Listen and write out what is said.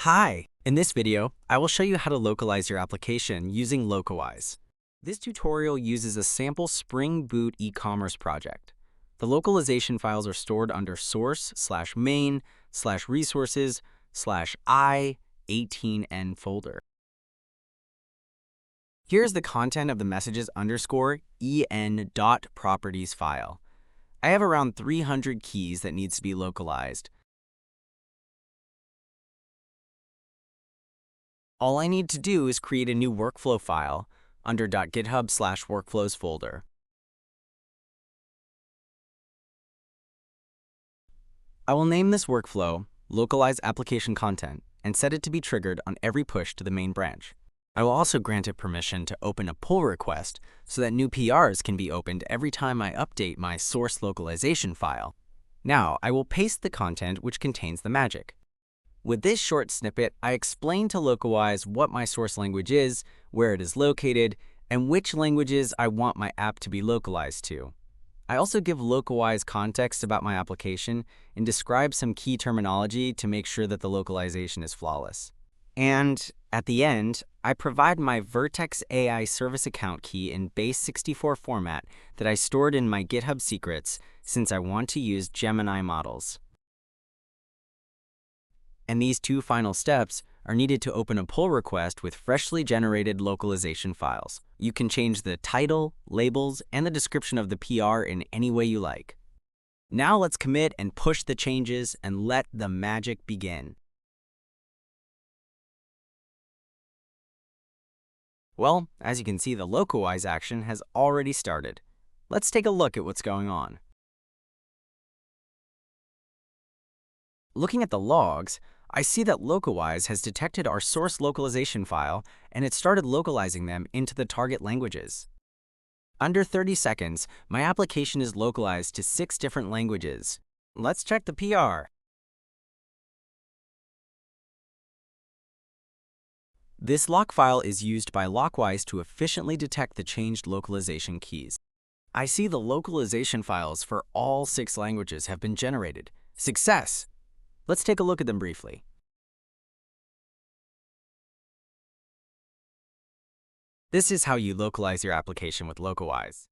Hi! In this video, I will show you how to localize your application using Locawise. This tutorial uses a sample Spring Boot e-commerce project. The localization files are stored under source/main/resources/i18n folder. Here's the content of the messages_en.properties file. I have around 300 keys that needs to be localized. All I need to do is create a new workflow file under .github/workflows folder. I will name this workflow Localize Application Content and set it to be triggered on every push to the main branch. I will also grant it permission to open a pull request so that new PRs can be opened every time I update my source localization file. Now, I will paste the content which contains the magic. With this short snippet, I explain to Locawise what my source language is, where it is located, and which languages I want my app to be localized to. I also give Locawise context about my application and describe some key terminology to make sure that the localization is flawless. And at the end, I provide my VertexAI service account key in base64 format that I stored in my GitHub secrets since I want to use Gemini models. And these two final steps are needed to open a pull request with freshly generated localization files. You can change the title, labels, and the description of the PR in any way you like. Now let's commit and push the changes and let the magic begin. Well, as you can see, the Locawise-action has already started. Let's take a look at what's going on. Looking at the logs, I see that Locawise has detected our source localization file and it started localizing them into the target languages. Under 30 seconds, my application is localized to 6 different languages. Let's check the PR. This lock file is used by Locwise to efficiently detect the changed localization keys. I see the localization files for all 6 languages have been generated. Success! Let's take a look at them briefly. This is how you localize your application with Locawise.